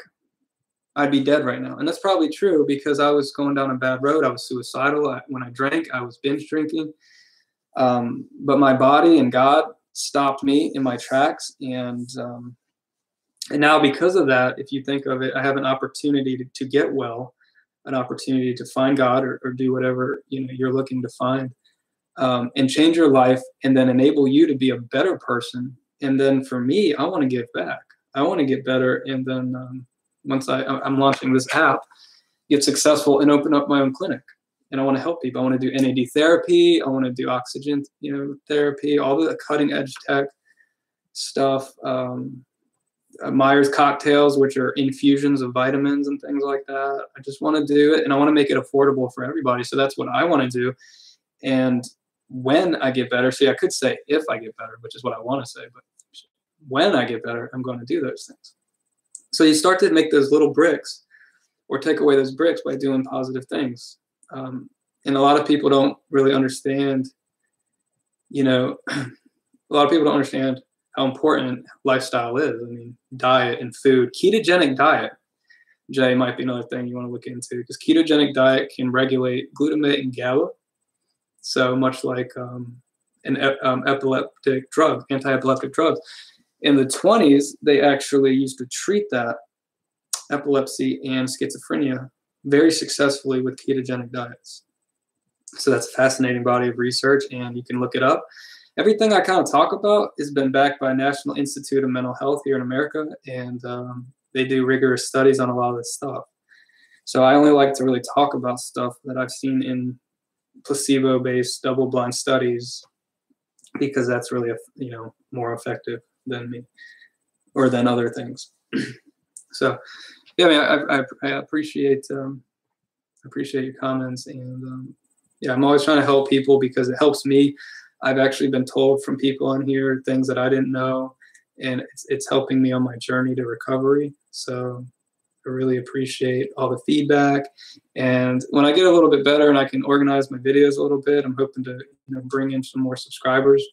I'd be dead right now. And that's probably true, because I was going down a bad road. I was suicidal. When I drank, I was binge drinking. But my body and God stopped me in my tracks. And now, because of that, if you think of it, I have an opportunity to get well, an opportunity to find God, or do whatever you're looking to find. And change your life, and then enable you to be a better person. And then for me, I want to give back. I want to get better. And then once I'm launching this app, get successful, and open up my own clinic. And I want to help people. I want to do NAD therapy. I want to do oxygen, therapy, all the cutting edge tech stuff. Myers cocktails, which are infusions of vitamins and things like that. I just want to do it, and I want to make it affordable for everybody. So that's what I want to do. And when I get better, I could say if I get better, which is what I want to say, but when I get better, I'm going to do those things. So you start to make those little bricks, or take away those bricks, by doing positive things. And a lot of people don't really understand, a lot of people don't understand how important lifestyle is. I mean, diet and food. Ketogenic diet, Jay, might be another thing you want to look into, because ketogenic diet can regulate glutamate and GABA. So much like an epileptic drug, anti-epileptic drugs. In the 20s, they actually used to treat that epilepsy and schizophrenia very successfully with ketogenic diets. So that's a fascinating body of research, and you can look it up. Everything I kind of talk about has been backed by National Institute of Mental Health here in America, and they do rigorous studies on a lot of this stuff. So I only like to really talk about stuff that I've seen in placebo-based double-blind studies, because that's really more effective than me, or than other things. So yeah, I mean, I appreciate your comments, and yeah, I'm always trying to help people, because it helps me. I've actually been told from people on here things that I didn't know, and it's helping me on my journey to recovery. So I really appreciate all the feedback. And when I get a little bit better and I can organize my videos a little bit, I'm hoping to bring in some more subscribers.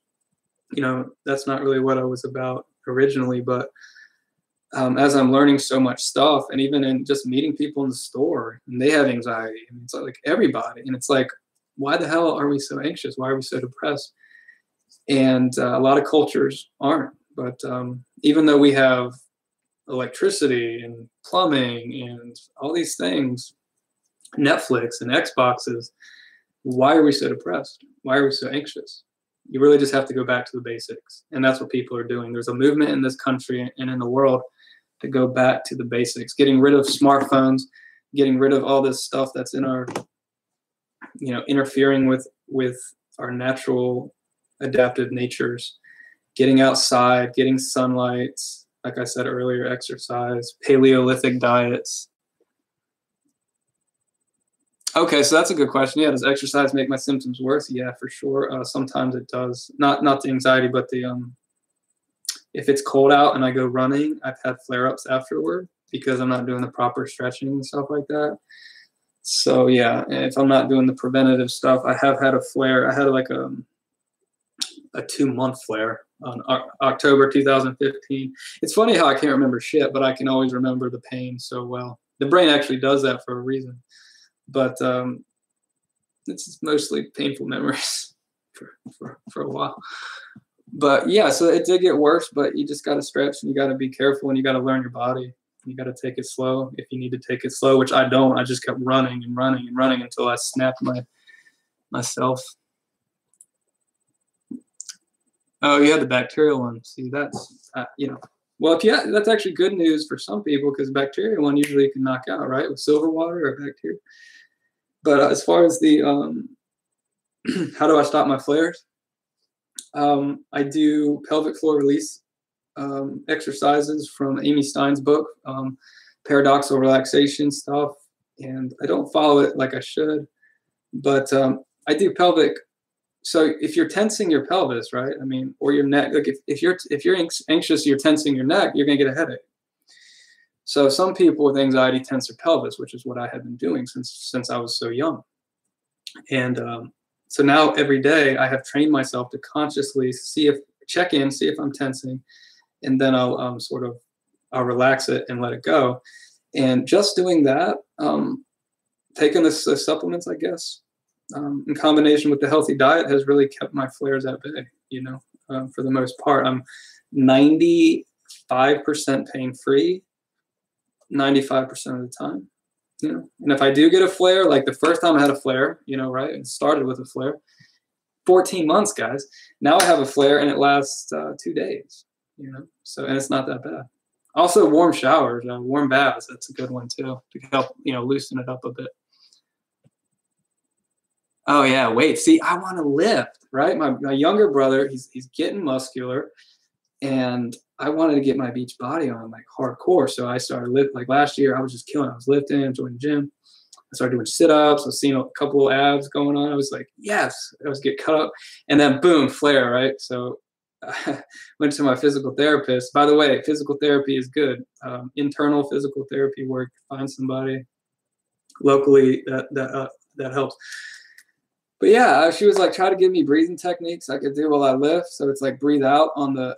That's not really what I was about originally, but as I'm learning so much stuff, and even in just meeting people in the store, and they have anxiety, and it's like everybody, and it's like, why the hell are we so anxious? Why are we so depressed? And a lot of cultures aren't. But even though we have electricity and plumbing and all these things, Netflix and Xboxes, why are we so depressed? Why are we so anxious? You really just have to go back to the basics. And that's what people are doing. There's a movement in this country and in the world to go back to the basics, getting rid of smartphones, getting rid of all this stuff that's in our, interfering with our natural adaptive natures, getting outside, getting sunlight, like I said earlier, exercise, Paleolithic diets. Okay, so that's a good question. Yeah, does exercise make my symptoms worse? Yeah, for sure. Sometimes it does. Not the anxiety, but the if it's cold out and I go running, I've had flare-ups afterward because I'm not doing the proper stretching and stuff like that. So yeah, if I'm not doing the preventative stuff, I have had a flare. I had like a 2-month flare on October 2015. It's funny how I can't remember shit, but I can always remember the pain so well. The brain actually does that for a reason, but it's mostly painful memories. for a while. But yeah, so it did get worse, but you just got to stretch and you got to be careful and you got to learn your body. You got to take it slow if you need to take it slow, which I don't. I just kept running and running and running until I snapped myself. Oh, you had the bacterial one. See, that's, well, that's actually good news for some people because bacterial one usually you can knock out, right, with silver water or bacteria. But as far as the, how do I stop my flares? I do pelvic floor release exercises from Amy Stein's book, paradoxical relaxation stuff, and I don't follow it like I should, but I do pelvic. So if you're tensing your pelvis, right? I mean, or your neck, like if you're anxious, you're tensing your neck, you're gonna get a headache. So some people with anxiety tense their pelvis, which is what I have been doing since I was so young, and so now every day I have trained myself to consciously check in, see if I'm tensing, and then I'll I'll relax it and let it go. And just doing that, taking the supplements, I guess, in combination with the healthy diet has really kept my flares at bay, for the most part. I'm 95% pain-free, 95% of the time. And if I do get a flare, like the first time I had a flare, right, it started with a flare, 14 months, guys. Now I have a flare and it lasts 2 days, so, and it's not that bad. Also warm showers, warm baths, that's a good one too, to help, loosen it up a bit. Oh yeah, wait, see, I want to lift, right? My younger brother, he's getting muscular, and I wanted to get my beach body on like hardcore. So I started lifting. Like last year, I was just killing. I was lifting, joining the gym. I started doing sit-ups. I was seeing a couple of abs going on. I was like, yes. I was getting cut up, and then boom, flare, right? So I went to my physical therapist. By the way, physical therapy is good. Internal physical therapy work. Find somebody locally that helps. But yeah, she was like, try to give me breathing techniques I could do while I lift. So it's like breathe out on the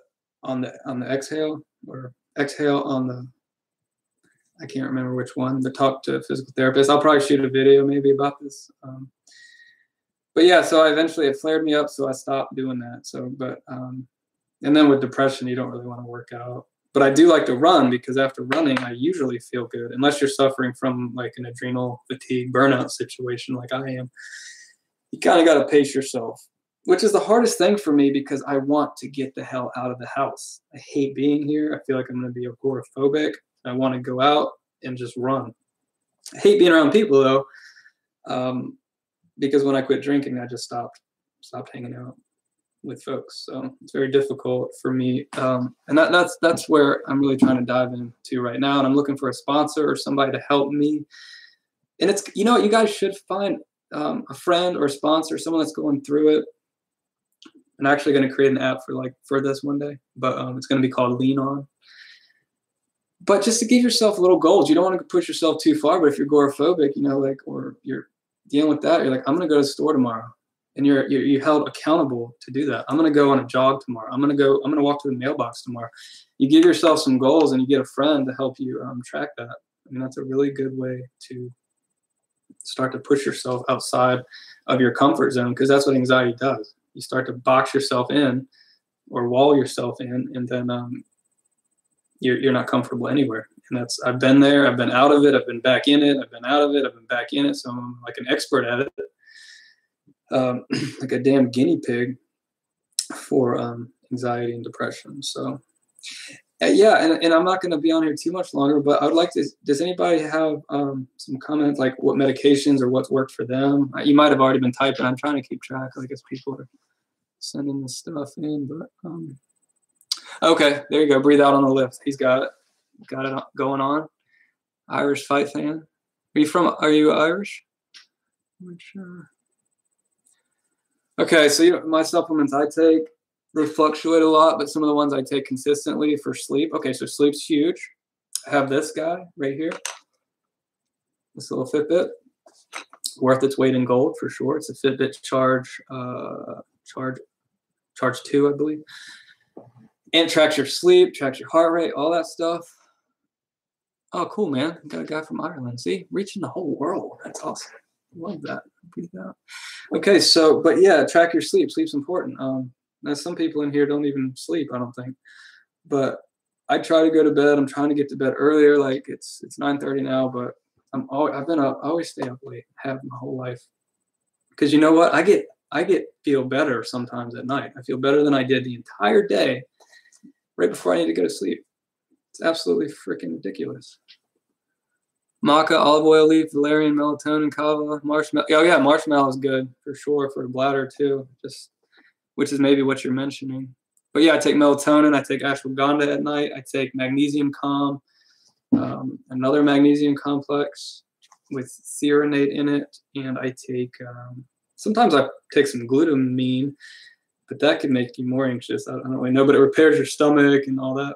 exhale, or exhale on the, I can't remember which one, but talk to a physical therapist. I'll probably shoot a video maybe about this. But yeah, so it flared me up, so I stopped doing that. So, but, and then with depression, you don't really want to work out. But I do like to run because after running, I usually feel good, unless you're suffering from like an adrenal fatigue burnout situation like I am. You kind of got to pace yourself, which is the hardest thing for me because I want to get the hell out of the house. I hate being here. I feel like I'm going to be agoraphobic. I want to go out and just run. I hate being around people though, because when I quit drinking, I just stopped hanging out with folks. So it's very difficult for me. And that's where I'm really trying to dive into right now. And I'm looking for a sponsor or somebody to help me. And it's, you guys should find a friend or a sponsor, someone that's going through it. I'm actually going to create an app for this one day, but it's going to be called Lean On. But just to give yourself little goals, you don't want to push yourself too far. But if you're agoraphobic, or you're dealing with that, you're like, I'm going to go to the store tomorrow, and you're held accountable to do that. I'm going to go on a jog tomorrow. I'm going to walk to the mailbox tomorrow. You give yourself some goals, and you get a friend to help you track that. I mean, that's a really good way to start to push yourself outside of your comfort zone, because that's what anxiety does. You start to box yourself in or wall yourself in, and then you're not comfortable anywhere. And I've been there, I've been out of it, I've been back in it, I've been out of it, I've been back in it. So I'm like an expert at it, like a damn guinea pig for anxiety and depression. So yeah, and I'm not going to be on here too much longer, but I would like to, does anybody have some comments, like what medications or what's worked for them? You might have already been typing. I'm trying to keep track, I guess people are sending this stuff in, but okay, there you go. Breathe out on the lift. He's got it going on. Irish fight fan. Are you Irish? I'm not sure. Okay, so my supplements I take, they fluctuate a lot, but some of the ones I take consistently for sleep. Okay, so sleep's huge. I have this guy right here. This little Fitbit. Worth its weight in gold for sure. It's a Fitbit Charge 2, I believe. And tracks your sleep, tracks your heart rate, all that stuff. Oh, cool, man. Got a guy from Ireland. See, reaching the whole world. That's awesome. Love that. Breathe out. Okay, so, but yeah, track your sleep. Sleep's important. Now some people in here don't even sleep, I don't think. But I try to go to bed. I'm trying to get to bed earlier. Like it's 9:30 now, but I've been up. I always stay up late. Have my whole life. Because you know what? I feel better sometimes at night. I feel better than I did the entire day right before I need to go to sleep. It's absolutely freaking ridiculous. Maca, olive oil leaf, valerian, melatonin, kava, marshmallow. Oh yeah, marshmallow is good for sure for the bladder too. Just which is maybe what you're mentioning. But yeah, I take melatonin. I take ashwagandha at night. I take magnesium calm, another magnesium complex with threonate in it, and I take. Sometimes I take some glutamine, but that can make you more anxious. I don't really know, but it repairs your stomach and all that.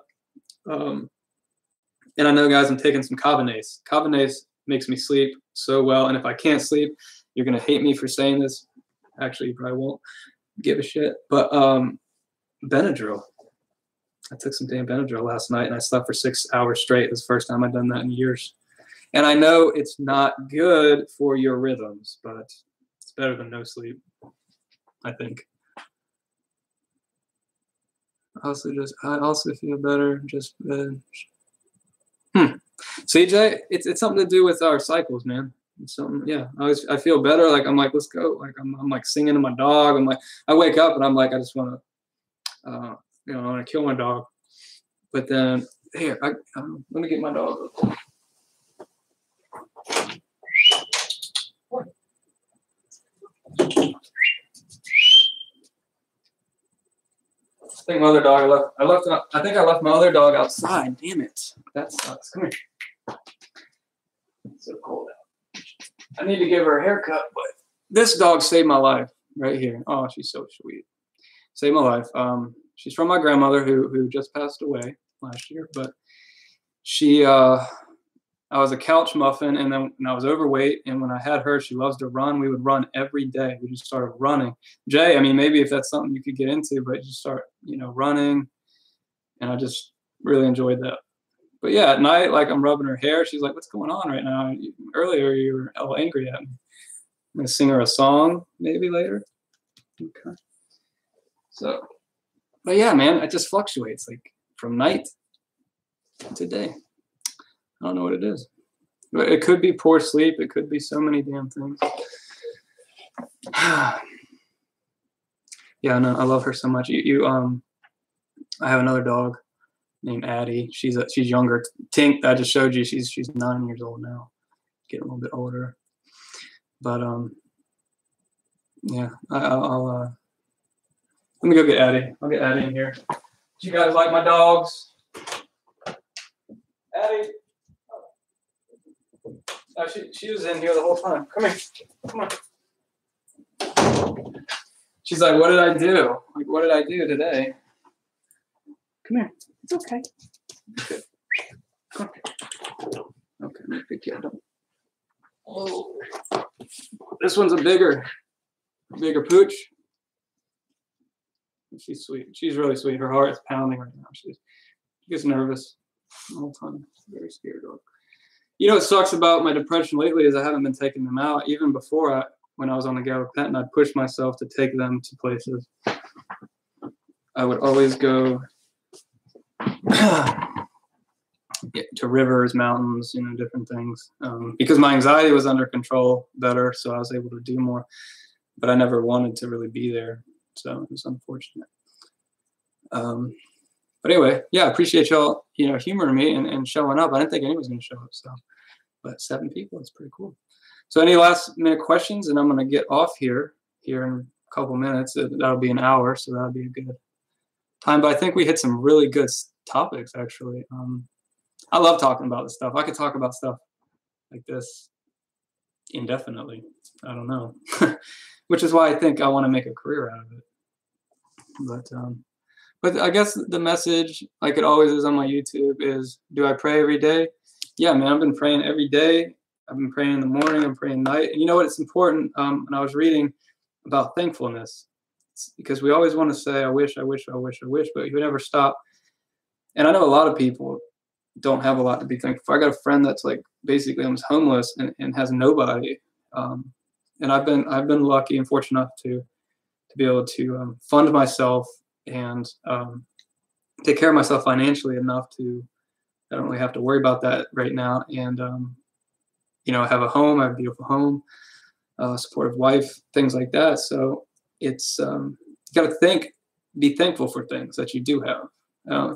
And I know, guys, I'm taking some Kavanace. Kavanace makes me sleep so well. And if I can't sleep, you're going to hate me for saying this. Actually, you probably won't give a shit. But Benadryl. I took some damn Benadryl last night, and I slept for 6 hours straight. It was the first time I've done that in years. And I know it's not good for your rhythms, but it's better than no sleep, I think. I also feel better just bed. CJ, it's something to do with our cycles, man. It's something, yeah. I feel better. Like I'm like, let's go. Like I'm like singing to my dog. I'm like, I wake up and I'm like, I just want to, I want to kill my dog. But then here, let me get my dog. I think my other dog I think I left my other dog outside. Damn it. That sucks. Come here. It's so cold out. I need to give her a haircut, but this dog saved my life right here. Oh, she's so sweet. Saved my life. She's from my grandmother who just passed away last year, but she I was a couch muffin, and then I was overweight. And when I had her, she loves to run. We would run every day. We just started running. Jay, I mean, maybe if that's something you could get into, but you start, running. And I just really enjoyed that. But yeah, at night, like I'm rubbing her hair. She's like, "What's going on right now? Earlier, you were all angry at me." I'm gonna sing her a song maybe later. Okay. So, but yeah, man, it just fluctuates like from night to day. I don't know what it is. But it could be poor sleep. It could be so many damn things. Yeah, no, I love her so much. I have another dog named Addie. She's younger. Tink, I just showed you. She's 9 years old now. Getting a little bit older. But yeah, I'll let me go get Addie. I'll get Addie in here. Do you guys like my dogs? Addie. Oh, she was in here the whole time. Come here. Come on. She's like, "What did I do? Like, what did I do today?" Come here. It's okay. Good. Come on. Okay, let me pick you up. Oh, this one's a bigger pooch. She's sweet. She's really sweet. Her heart is pounding right now. She gets nervous all the time. Very scared dog. You know what sucks about my depression lately is I haven't been taking them out. Even before when I was on the gabapentin, I'd push myself to take them to places. I would always go to rivers, mountains, different things, because my anxiety was under control better, so I was able to do more. But I never wanted to really be there, so it was unfortunate. But anyway, yeah, I appreciate y'all, humoring me and showing up. I didn't think anyone was going to show up, but 7 people, it's pretty cool. So any last minute questions, and I'm going to get off here in a couple minutes. That'll be an hour, so that'll be a good time. But I think we hit some really good topics, actually. I love talking about this stuff. I could talk about stuff like this indefinitely. I don't know, which is why I think I want to make a career out of it. But I guess the message, like it always is on my YouTube, is: do I pray every day? Yeah, man, I've been praying every day. I've been praying in the morning. I'm praying at night. And you know what? It's important. And I was reading about thankfulness, because we always want to say, I wish, but you never stop. And I know a lot of people don't have a lot to be thankful for. I got a friend that's like basically almost homeless and has nobody. and I've been lucky and fortunate enough to be able to fund myself and take care of myself financially enough to I don't really have to worry about that right now. And you know, I have a home, I have a beautiful home, supportive wife, things like that. So it's you got to be thankful for things that you do have.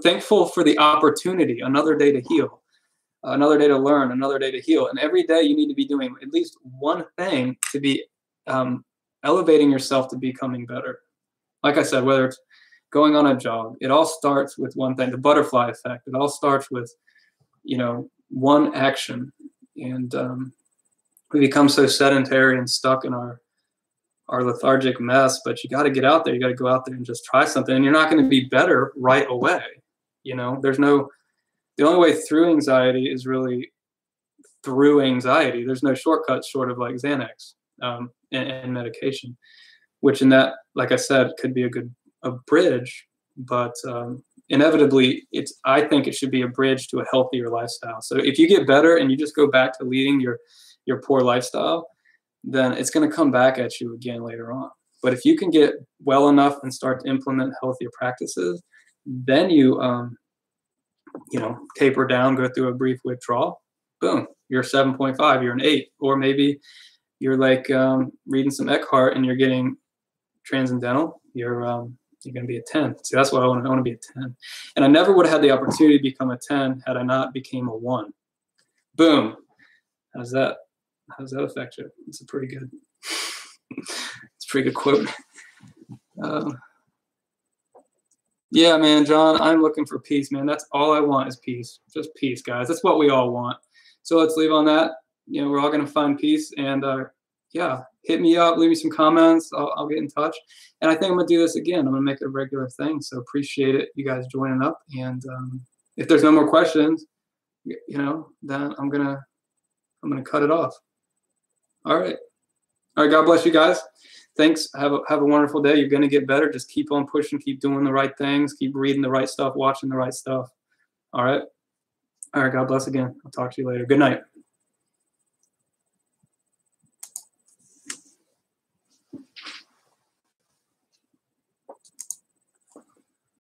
Thankful for the opportunity, another day to heal, another day to learn, another day to heal. And every day you need to be doing at least one thing to be elevating yourself to becoming better. Like I said, whether it's going on a jog, it all starts with one thing, the butterfly effect. It all starts with, you know, one action. And we become so sedentary and stuck in our lethargic mess, but you got to get out there. You got to go out there and just try something. And you're not going to be better right away. You know, the only way through anxiety is really through anxiety. There's no shortcuts short of like Xanax and medication, which in that, like I said, could be a bridge, but inevitably I think it should be a bridge to a healthier lifestyle. So if you get better and you just go back to leading your poor lifestyle, then it's going to come back at you again later on. But if you can get well enough and start to implement healthier practices, then you taper down, go through a brief withdrawal, boom, you're 7.5, you're an 8, or maybe you're like reading some Eckhart and you're getting transcendental, you're going to be a 10. See, that's what I want to be a 10. And I never would have had the opportunity to become a 10 had I not became a 1. Boom. How does that affect you? It's a pretty good quote. Yeah, man, John, I'm looking for peace, man. That's all I want is peace. Just peace, guys. That's what we all want. So let's leave on that. You know, we're all going to find peace. And yeah, hit me up, leave me some comments. I'll get in touch. And I think I'm going to do this again. I'm going to make it a regular thing. So appreciate it, you guys joining up. And if there's no more questions, you know, then I'm going to cut it off. All right. God bless you guys. Thanks. Have a wonderful day. You're going to get better. Just keep on pushing, keep doing the right things, keep reading the right stuff, watching the right stuff. All right. God bless again. I'll talk to you later. Good night.